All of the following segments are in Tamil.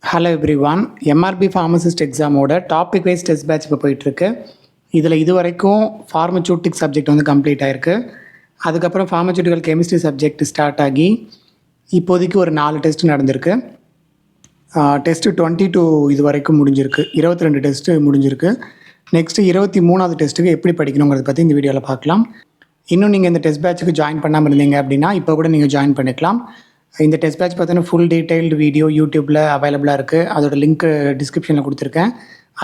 Hello everyone. எம்ஆர்பி ஃபார்மசிஸ்ட் எக்ஸாமோட டாபிக் வைஸ் டெஸ்ட் பேட்ச் இப்போ போயிட்டுருக்கு. இதில் இது வரைக்கும் ஃபார்மசூட்டிக் சப்ஜெக்ட் வந்து கம்ப்ளீட் ஆயிருக்கு. அதுக்கப்புறம் ஃபார்மசூட்டிக்கல் கெமிஸ்ட்ரி சப்ஜெக்ட் ஸ்டார்ட் ஆகி இப்போதைக்கு ஒரு 4 டெஸ்ட் நடந்திருக்கு. டெஸ்ட்டு 22 இது வரைக்கும் முடிஞ்சிருக்கு. 22 டெஸ்ட்டு முடிஞ்சிருக்கு. நெக்ஸ்ட்டு 23வது டெஸ்ட்டுக்கு எப்படி படிக்கணுங்கிறத பற்றி இந்த வீடியோவில் பார்க்கலாம். இன்னும் நீங்கள் இந்த டெஸ்ட் பேட்சுக்கு ஜாயின் பண்ணாமல் இருந்தீங்க அப்படின்னா இப்போ கூட நீங்கள் ஜாயின் பண்ணிக்கலாம். இந்த டெஸ்ட் பேட்ச் பார்த்தீங்கன்னா ஃபுல் டீட்டெயில்டு வீடியோ யூடியூப்பில் அவைலபிளாக இருக்குது. அதோட லிங்க் டிஸ்கிரிப்ஷனில் கொடுத்துருக்கேன்.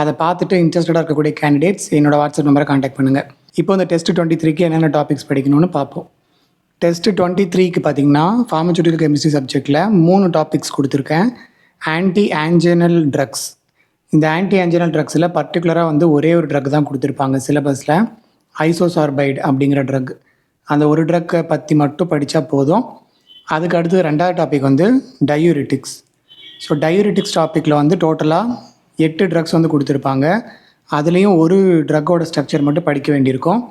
அதை பார்த்துட்டு இன்ட்ரெஸ்டடாக இருக்கக்கூடிய கேண்டிடேட்ஸ் என்னோட வாட்ஸ்அப் நம்பரை காண்டாக்ட் பண்ணுங்கள். இப்போ இந்த டெஸ்ட் 23க்கு என்னென்ன டாபிக்ஸ் படிக்கணும்னு பார்ப்போம். டெஸ்ட் 23க்கு பார்த்தீங்கன்னா ஃபார்மசூட்டிக்கல் கெமிஸ்ட்ரி சப்ஜெக்டில் 3 டாபிக்ஸ் கொடுத்துருக்கேன். Anti anginal drugs. இந்த ஆன்டி ஆன்ஜினல் ட்ரக்ஸில் பர்டிகுலராக வந்து ஒரே ஒரு ட்ரக் தான் கொடுத்துருப்பாங்க சிலபஸில், ஐசோசார்பைடு அப்படிங்கிற ட்ரக். அந்த ஒரு ட்ரக்கை பற்றி மட்டும் படித்தா போதும். அதுக்கு அடுத்து 2வது டாபிக் வந்து டயூரிட்டிக்ஸ். ஸோ டயூரிட்டிக்ஸ் டாப்பிக்கில் வந்து டோட்டலாக 8 ட்ரக்ஸ் வந்து கொடுத்துருப்பாங்க. அதுலேயும் ஒரு ட்ரக்கோட ஸ்ட்ரக்சர் மட்டும் படிக்க வேண்டியிருக்கும்.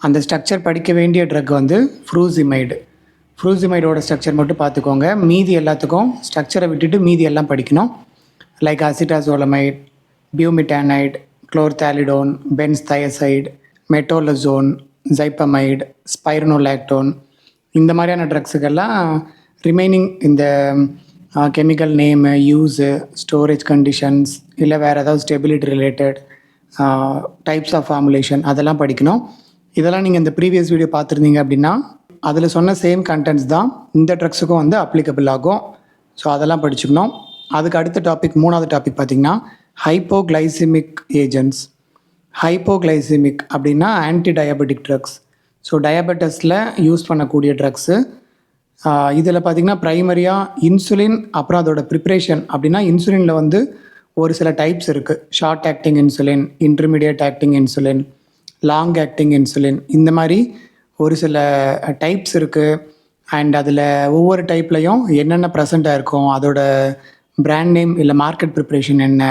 அந்த ஸ்ட்ரக்சர் படிக்க வேண்டிய ட்ரக் வந்து ஃப்ரூசிமைடு. ஃப்ரூசிமைடோட ஸ்ட்ரக்சர் மட்டும் பார்த்துக்கோங்க. மீதி எல்லாத்துக்கும் ஸ்ட்ரக்சரை விட்டுட்டு மீதி எல்லாம் படிக்கணும். லைக் அசிட்டாசோலமைட், பியூமிட்டானைட், குளோர்தாலிடோன், பென்ஸ்தயசைடு, மெட்டோலசோன், ஜைப்பமைடு, ஸ்பைரனோலாக்டோன், இந்த மாதிரியான ட்ரக்ஸுக்கெல்லாம் ரிமைனிங் இந்த chemical name, use, storage conditions, இல்லை வேறு ஏதாவது stability related types of formulation அதெல்லாம் படிக்கணும். இதெல்லாம் நீங்கள் இந்த ப்ரீவியஸ் வீடியோ பார்த்துருந்தீங்க அப்படின்னா அதில் சொன்ன சேம் கண்டென்ட்ஸ் தான் இந்த ட்ரக்ஸுக்கும் வந்து அப்ளிகபிள் ஆகும். ஸோ அதெல்லாம் படிச்சுக்கணும். அதுக்கு அடுத்த டாபிக் 3வது டாபிக் பார்த்திங்கன்னா ஹைப்போகிளைசிமிக் ஏஜென்ட்ஸ். ஹைப்போகிளைசிமிக் அப்படின்னா ஆன்டி டயபெட்டிக் ட்ரக்ஸ். ஸோ டயபெட்டஸில் யூஸ் பண்ணக்கூடிய ட்ரக்ஸு. இதில் பார்த்திங்கன்னா ப்ரைமரியாக இன்சுலின், அப்புறம் அதோட ப்ரிப்ரேஷன். அப்படின்னா இன்சுலினில் வந்து ஒரு சில டைப்ஸ் இருக்குது. Short acting insulin, intermediate acting insulin, long acting insulin, இந்த மாதிரி ஒரு சில டைப்ஸ் இருக்குது. அண்ட் அதில் ஒவ்வொரு டைப்லையும் என்னென்ன ப்ரெசண்ட்டாக இருக்கும், அதோட பிராண்ட் நேம் இல்லை மார்க்கெட் ப்ரிப்ரேஷன் என்ன,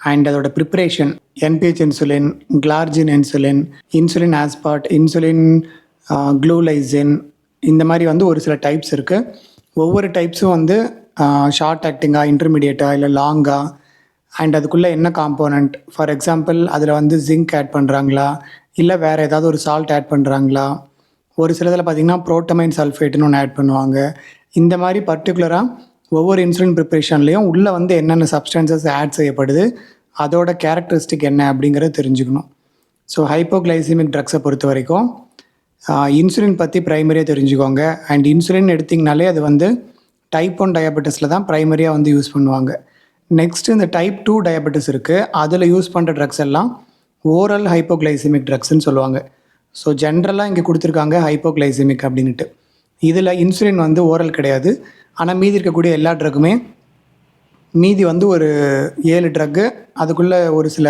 அண்ட் அதோட preparation, NPH insulin, glargine insulin, insulin aspart, insulin glulisine, இந்த மாதிரி வந்து ஒரு சில டைப்ஸ் இருக்குது. ஒவ்வொரு டைப்ஸும் வந்து ஷார்ட் ஆக்டிங்காக, இன்டர்மீடியட்டாக, இல்லை லாங்காக, அண்ட் அதுக்குள்ளே என்ன காம்போனண்ட், ஃபார் எக்ஸாம்பிள் அதில் வந்து ஜிங்க் ஆட் பண்ணுறாங்களா, இல்லை வேறு ஏதாவது ஒரு சால்ட் ஆட் பண்ணுறாங்களா, ஒரு சிலதில் பார்த்திங்கன்னா புரோட்டமைன் சல்ஃபேட்டுன்னு ஒன்று ஆட் பண்ணுவாங்க. இந்த மாதிரி பர்டிகுலராக ஒவ்வொரு இன்சுலின் ப்ரிப்ரேஷன்லேயும் உள்ளே வந்து என்னென்ன சப்ஸ்டன்சஸ் ஆட் செய்யப்படுது, அதோட கேரக்டரிஸ்டிக் என்ன அப்படிங்கிறத தெரிஞ்சுக்கணும். ஸோ ஹைப்போகிளைசிமிக் ட்ரக்ஸை பொறுத்த வரைக்கும் இன்சுலின் பற்றி ப்ரைமரியாக தெரிஞ்சுக்கோங்க. அண்ட் இன்சுலின் எடுத்திங்கனாலே அது வந்து டைப் 1 டயபெட்டிஸில் தான் ப்ரைமரியாக வந்து யூஸ் பண்ணுவாங்க. நெக்ஸ்ட்டு இந்த டைப் 2 டயபெட்டிஸ் இருக்குது. அதில் யூஸ் பண்ணுற ட்ரக்ஸ் எல்லாம் ஓரல் ஹைப்போகிளைசிமிக் ட்ரக்ஸ்ன்னு சொல்லுவாங்க. ஸோ ஜென்ரலாக இங்கே கொடுத்துருக்காங்க ஹைப்போகிளைசிமிக் அப்படின்ட்டு. இதில் இன்சுலின் வந்து ஓரல் கிடையாது. ஆனால் மீதி இருக்கக்கூடிய எல்லா ட்ரக்குமே, மீதி வந்து ஒரு 7 ட்ரக்கு, அதுக்குள்ளே ஒரு சில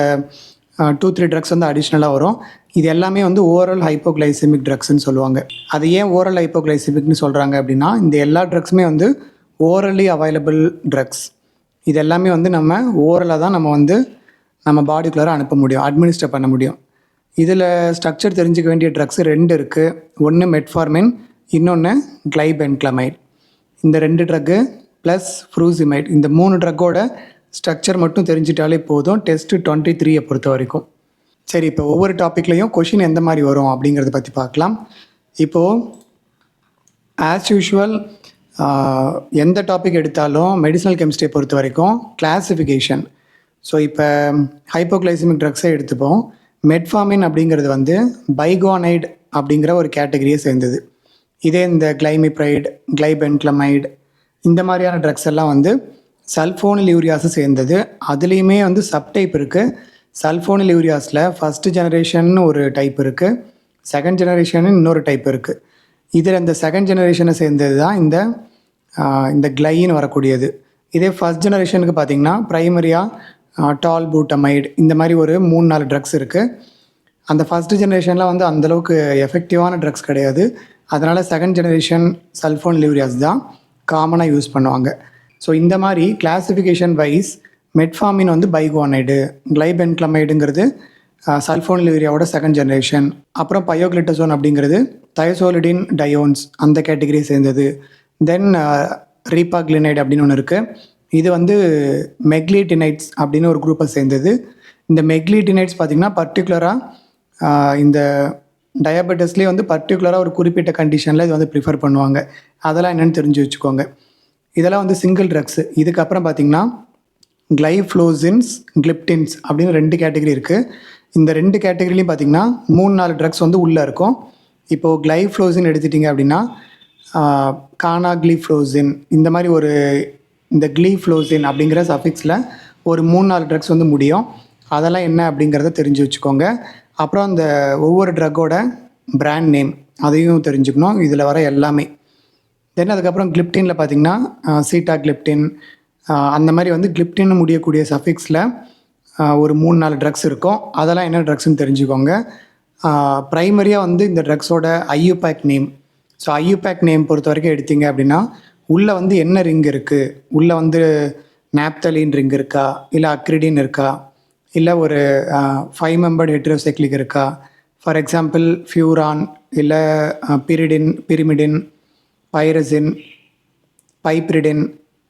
2-3 ட்ரக்ஸ் வந்து அடிஷ்னலாக வரும். இது எல்லாமே வந்து ஓரல் ஹைப்போகிளைசிமிக் ட்ரக்ஸ்ன்னு சொல்லுவாங்க. அது ஏன் ஓரல் ஹைப்போகிளைசிமிக்னு சொல்கிறாங்க அப்படின்னா, இந்த எல்லா ட்ரக்ஸுமே வந்து ஓரலி அவைலபிள் ட்ரக்ஸ். இது எல்லாமே வந்து நம்ம ஓரலாக தான் நம்ம வந்து நம்ம பாடிக்குள்ளார அனுப்ப முடியும், அட்மினிஸ்டர் பண்ண முடியும். இதில் ஸ்ட்ரக்சர் தெரிஞ்சுக்க வேண்டிய ட்ரக்ஸ் 2 இருக்குது. ஒன்று மெட்ஃபார்மின், இன்னொன்று கிளைபென்க்ளமைட். இந்த 2 ட்ரக்கு ப்ளஸ் ஃப்ரூசிமைட், இந்த 3 ட்ரக்கோட ஸ்ட்ரக்சர் மட்டும் தெரிஞ்சிட்டாலே போதும் டெஸ்ட்டு 23 பொறுத்த வரைக்கும். சரி, இப்போ ஒவ்வொரு டாப்பிக்லேயும் கொஷின் எந்த மாதிரி வரும் அப்படிங்கிறத பற்றி பார்க்கலாம். இப்போது ஆஸ் யூஷுவல் எந்த டாபிக் எடுத்தாலும் மெடிசனல் கெமிஸ்ட்ரியை பொறுத்த வரைக்கும் கிளாஸிஃபிகேஷன். ஸோ இப்போ ஹைப்போகிளைசிமிக் ட்ரக்ஸை எடுத்துப்போம். மெட்ஃபார்மின் அப்படிங்கிறது வந்து பைகோனைடு அப்படிங்கிற ஒரு கேட்டகரியை சேர்ந்தது. இதே இந்த கிளைமிப்ரைடு, கிளைபென்க்ளமைடு, இந்த மாதிரியான ட்ரக்ஸ் எல்லாம் வந்து சல்ஃபோனில் யூரியாஸை சேர்ந்தது. அதுலேயுமே வந்து சப்டைப் இருக்குது. சல்ஃபோனில் யூரியாஸில் ஃபஸ்ட்டு ஜெனரேஷன் ஒரு டைப் இருக்குது, செகண்ட் ஜெனரேஷன் இன்னொரு டைப் இருக்குது. இதில் இந்த செகண்ட் ஜெனரேஷனை சேர்ந்தது தான் இந்த கிளைன்னு வரக்கூடியது. இதே ஃபஸ்ட் ஜெனரேஷனுக்கு பார்த்திங்கன்னா ப்ரைமரியாக டால் பூட்டமைடு, இந்த மாதிரி ஒரு 3-4 ட்ரக்ஸ் இருக்குது. அந்த ஃபஸ்ட்டு ஜெனரேஷனில் வந்து அந்தளவுக்கு எஃபெக்டிவான ட்ரக்ஸ் கிடையாது. அதனால் செகண்ட் ஜெனரேஷன் சல்ஃபோனில் யூரியாஸ் தான் காமனாக யூஸ் பண்ணுவாங்க. ஸோ இந்த மாதிரி கிளாஸிஃபிகேஷன் வைஸ் மெட்ஃபார்மின் வந்து பைகோனைடு, கிளைபென்க்ளமைடுங்கிறது சல்ஃபோனில் யூரியாவோட செகண்ட் ஜெனரேஷன், அப்புறம் பயோக்ளிட்டசோன் அப்படிங்கிறது தயசோலிடின் டயோன்ஸ் அந்த கேட்டகரியை சேர்ந்தது. தென் ரீபாக்ளினைடு அப்படின்னு ஒன்று இருக்குது. இது வந்து மெக்லிட்டினைட்ஸ் அப்படின்னு ஒரு குரூப்பை சேர்ந்தது. இந்த மெக்லிட்டினைட்ஸ் பார்த்திங்கன்னா பர்டிகுலராக இந்த டயபெட்டிஸ்லேயே வந்து பர்டிகுலராக ஒரு குறிப்பிட்ட கண்டிஷனில் இது வந்து ப்ரிஃபர் பண்ணுவாங்க. அதெல்லாம் என்னென்னு தெரிஞ்சு வச்சுக்கோங்க. இதெல்லாம் வந்து சிங்கிள் ட்ரக்ஸு. இதுக்கப்புறம் பார்த்திங்கன்னா கிளைஃப்ளோசின்ஸ், கிளிப்டின்ஸ் அப்படின்னு 2 கேட்டகரி இருக்குது. இந்த 2 கேட்டகரிலையும் பார்த்திங்கன்னா 3-4 ட்ரக்ஸ் வந்து உள்ளே இருக்கும். இப்போது கிளைஃப்ளோசின் எடுத்துட்டிங்க அப்படின்னா கானாக்ளிஃப்ளோசின் இந்த மாதிரி இந்த கிளீஃப்ளோசின் அப்படிங்கிற சஃபிக்ஸில் ஒரு 3-4 ட்ரக்ஸ் வந்து முடியும். அதெல்லாம் என்ன அப்படிங்கிறத தெரிஞ்சு வச்சுக்கோங்க. அப்புறம் அந்த ஒவ்வொரு ட்ரக்கோட பிராண்ட் நேம் அதையும் தெரிஞ்சுக்கணும், இதில் வர எல்லாமே. தென் அதுக்கப்புறம் கிளிப்டினில் பார்த்திங்கன்னா சீட்டா கிளிப்டின் அந்த மாதிரி வந்து கிளிப்டின்னு முடியக்கூடிய சஃபிக்ஸில் ஒரு 3-4 ட்ரக்ஸ் இருக்கும். அதெல்லாம் என்ன ட்ரக்ஸ்ன்னு தெரிஞ்சுக்கோங்க. ப்ரைமரியாக வந்து இந்த ட்ரக்ஸோட IUPAC name. So IUPAC name பொறுத்த வரைக்கும் எடுத்திங்க அப்படின்னா உள்ளே வந்து என்ன ரிங் இருக்குது, உள்ளே வந்து நாப்தலின் ரிங் இருக்கா, இல்லை அக்ரிடின் இருக்கா, இல்லை ஒரு 5 மெம்பர்டு ஹெட்ரோசைக்ளிக் இருக்கா. ஃபார் எக்ஸாம்பிள் ஃபியூரான், இல்லை பிரிமிடின், பைரசின், பைப்ரிடின்,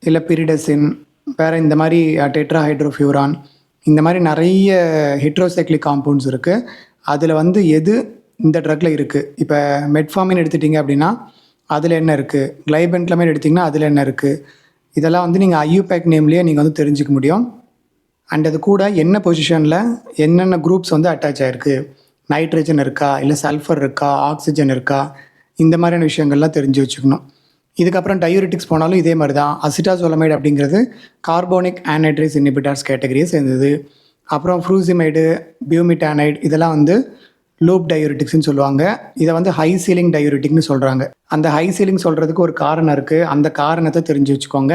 இல்லை பிரிடசின், வேறு இந்த மாதிரி டெட்ராஹைட்ரோஃபியூரான், இந்த மாதிரி நிறைய ஹெட்ரோசைக்ளிக் காம்பவுண்ட்ஸ் இருக்குது. அதில் வந்து எது இந்த ட்ரக்கில் இருக்குது. இப்போ மெட்ஃபார்மின் எடுத்துட்டிங்க அப்படின்னா அதில் என்ன இருக்குது, கிளைபென்க்ளமைன் எடுத்திங்கன்னா அதில் என்ன இருக்குது. இதெல்லாம் வந்து நீங்கள் ஐயூபேக் நேம்லேயே நீங்கள் வந்து தெரிஞ்சிக்க முடியும். அண்ட் அது கூட என்ன பொசிஷனில் என்னென்ன குரூப்ஸ் வந்து அட்டாச் ஆகிருக்கு, நைட்ரஜன் இருக்கா, இல்லை சல்ஃபர் இருக்கா, ஆக்சிஜன் இருக்கா, இந்த மாதிரியான விஷயங்கள்லாம் தெரிஞ்சு வச்சுக்கணும். இதுக்கப்புறம் டயூரிட்டிக்ஸ் போனாலும் இதே மாதிரி தான். அசிட்டாசோலமைடு அப்படிங்கிறது கார்போனிக் ஆன்ஹைட்ரேஸ் இன்ஹிபிட்டார்ஸ் கேட்டகரியை சேர்ந்தது. அப்புறம் ஃப்ரூசிமைடு, பியூமிட்டானைடு இதெல்லாம் வந்து லூப் டயூரிட்டிக்ஸ்னு சொல்லுவாங்க. இதை வந்து ஹை சீலிங் டயூரிட்டிக்னு சொல்கிறாங்க. அந்த ஹை சீலிங் சொல்கிறதுக்கு ஒரு காரணம் இருக்குது, அந்த காரணத்தை தெரிஞ்சு வச்சுக்கோங்க.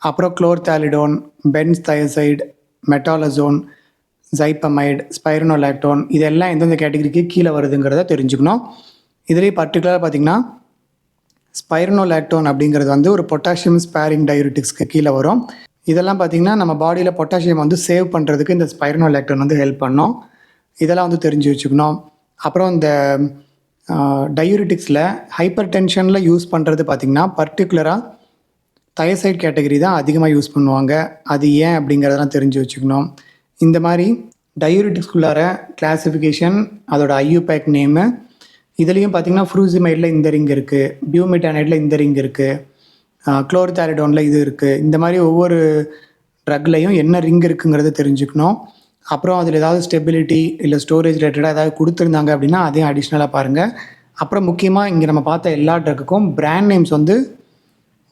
அப்புறம் குளோர்தாலிடோன், பென்ஸ்தயசைடு, மெட்டாலசோன், ஜைப்பமைடு, ஸ்பைரனோலாக்டோன் இதெல்லாம் எந்தெந்த கேட்டகரிக்கு கீழே வருதுங்கிறத தெரிஞ்சுக்கணும். இதுலேயே பர்டிகுலராக பார்த்திங்கன்னா ஸ்பைரனோலாக்டோன் அப்படிங்கிறது வந்து ஒரு பொட்டாசியம் ஸ்பேரிங் டயூரிட்டிக்ஸ்க்கு கீழே வரும். இதெல்லாம் பார்த்திங்கன்னா நம்ம பாடியில் பொட்டாசியம் வந்து சேவ் பண்ணுறதுக்கு இந்த ஸ்பைரனோலாக்டோன் வந்து ஹெல்ப் பண்ணும். இதெல்லாம் வந்து தெரிஞ்சு வச்சுக்கணும். அப்புறம் இந்த டயூரிட்டிக்ஸில் ஹைப்பர் டென்ஷனில் யூஸ் பண்ணுறது பார்த்திங்கன்னா பர்டிகுலராக தயசைட் கேட்டகரி தான் அதிகமாக யூஸ் பண்ணுவாங்க. அது ஏன் அப்படிங்கிறதெல்லாம் தெரிஞ்சு வச்சுக்கணும். இந்த மாதிரி டயூரிட்டிக்ஸ்குள்ளார கிளாஸிஃபிகேஷன், அதோட ஐயூபேக் நேமு, இதுலேயும் பார்த்திங்கன்னா ஃப்ரூசிமைடில் இந்த ரிங் இருக்குது, பியூமிட்டானைடில் இந்த ரிங் இருக்குது, குளோர்தாலிடோனில் இது இருக்குது. இந்த மாதிரி ஒவ்வொரு ட்ரக்லையும் என்ன ரிங் இருக்குங்கிறத தெரிஞ்சுக்கணும். அப்புறம் அதில் ஏதாவது ஸ்டெபிலிட்டி இல்லை ஸ்டோரேஜ் ரிலேட்டடாக ஏதாவது கொடுத்துருந்தாங்க அப்படின்னா அதையும் அடிஷ்னலாக பாருங்கள். அப்புறம் முக்கியமாக இங்கே நம்ம பார்த்த எல்லா ட்ரக்குக்கும் பிராண்ட் நேம்ஸ் வந்து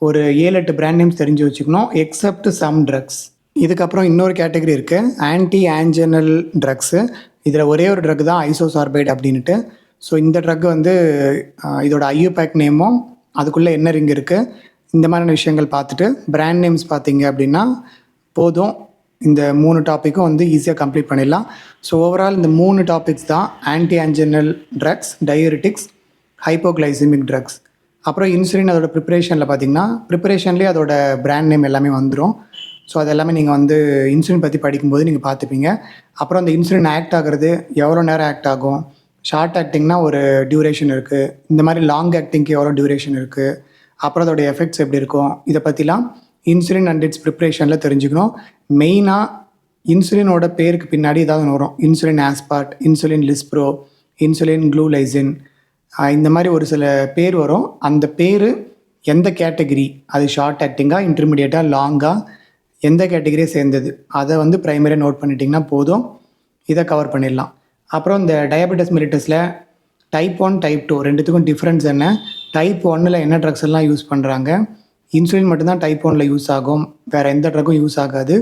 ஒரு 7-8 பிராண்ட் நேம்ஸ் தெரிஞ்சு வச்சுக்கணும், எக்ஸப்ட் சம் ட்ரக்ஸ். இதுக்கப்புறம் இன்னொரு கேட்டகரி இருக்குது, ஆன்டி ஆன்ஜினல் ட்ரக்ஸு. இதில் ஒரே ஒரு ட்ரக் தான் ஐசோசார்பைட் அப்படின்ட்டு. ஸோ இந்த ட்ரக் வந்து இதோட ஐயூபேக் நேமும் அதுக்குள்ளே என்ன ரிங் இருக்குது இந்த மாதிரியான விஷயங்கள் பார்த்துட்டு பிராண்ட் நேம்ஸ் பார்த்தீங்க அப்படின்னா போதும். இந்த 3 டாப்பிக்கும் வந்து ஈஸியாக கம்ப்ளீட் பண்ணிடலாம். ஸோ ஓவரால் இந்த 3 டாபிக்ஸ் தான் anti anginal drugs, diuretics, hypoglycemic drugs. அப்புறம் இன்சுலின் அதோட ப்ரிப்பரேஷனில் பார்த்திங்கன்னா ப்ரிப்பரேஷன்லேயே அதோட பிராண்ட் நேம் எல்லாமே வந்துடும். ஸோ அது எல்லாமே நீங்கள் வந்து இன்சுலின் பற்றி படிக்கும்போது நீங்கள் பார்த்துப்பீங்க. அப்புறம் அந்த இன்சுலின் ஆக்ட் ஆகிறது எவ்வளோ நேரம் ஆக்ட் ஆகும், ஷார்ட் ஆக்டிங்னா ஒரு டியூரேஷன் இருக்குது, இந்த மாதிரி லாங் ஆக்டிங்க்கு எவ்வளோ டியூரேஷன் இருக்குது, அப்புறம் அதோடைய எஃபெக்ட்ஸ் எப்படி இருக்கும், இதை பற்றிலாம் இன்சுலின் அண்ட் இட்ஸ் ப்ரிப்ரேஷனில் தெரிஞ்சுக்கணும். மெயினாக இன்சுலினோட பேருக்கு பின்னாடி ஏதாவது வரும், insulin aspart, insulin லிஸ்ப்ரோ, insulin glulisine, இந்த மாதிரி ஒரு சில பேர் வரும். அந்த பேர் எந்த கேட்டகிரி, அது ஷார்ட் ஆக்டிங்காக, இன்டர்மீடியட்டாக, லாங்காக, எந்த கேட்டகிரியை சேர்ந்தது அதை வந்து ப்ரைமரியாக நோட் பண்ணிட்டிங்கன்னா போதும். இதை கவர் பண்ணிடலாம். அப்புறம் இந்த டயபெட்டிஸ் மெலிட்டஸில் டைப் 1 டைப் 2 ரெண்டுத்துக்கும் டிஃப்ரென்ஸ் என்ன, டைப் 1ல் என்ன ட்ரக்ஸ் எல்லாம் யூஸ் பண்ணுறாங்க, இன்சுலின் மட்டும்தான் டைப் 1ல் யூஸ் ஆகும், வேறு எந்த ட்ரக்கும் யூஸ் ஆகாது.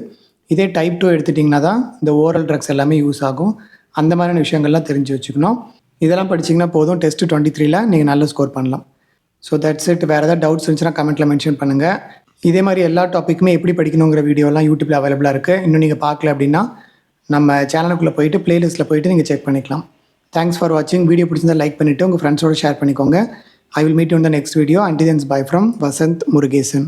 இதே டைப் 2 எடுத்துட்டிங்கன்னா தான் இந்த ஓரல் ட்ரக்ஸ் எல்லாமே யூஸ் ஆகும். அந்த மாதிரியான விஷயங்கள்லாம் தெரிஞ்சு வச்சுக்கணும். இதெல்லாம் படிச்சிங்கன்னா போதும், டெஸ்ட்டு 23ல் நீங்கள் நல்ல ஸ்கோர் பண்ணலாம். So that's it. வேறு ஏதாவது டவுட்ஸ் இருந்துச்சுன்னா கமெண்ட்டில் மென்ஷன் பண்ணுங்கள். இதே மாதிரி எல்லா டாப்பிக்குமே எப்படி படிக்கணுங்கிற வீடியோலாம் யூடியூப்பில் அவைலபிளாக இருக்குது. இன்னும் நீங்கள் பார்க்கல அப்படின்னா நம்ம சேனலுக்குள்ளே போயிட்டு ப்ளேலிஸ்ட்டில் போயிட்டு நீங்கள் செக் பண்ணிக்கலாம். தேங்க்ஸ் ஃபார் வாட்சிங். வீடியோ பிடிச்சிருந்தா லைக் பண்ணிவிட்டு உங்கள் ஃப்ரெண்ட்ஸோடு ஷேர் பண்ணிக்கோங்க. I will meet you in the next video. Until then, bye from Vasant Murugesan.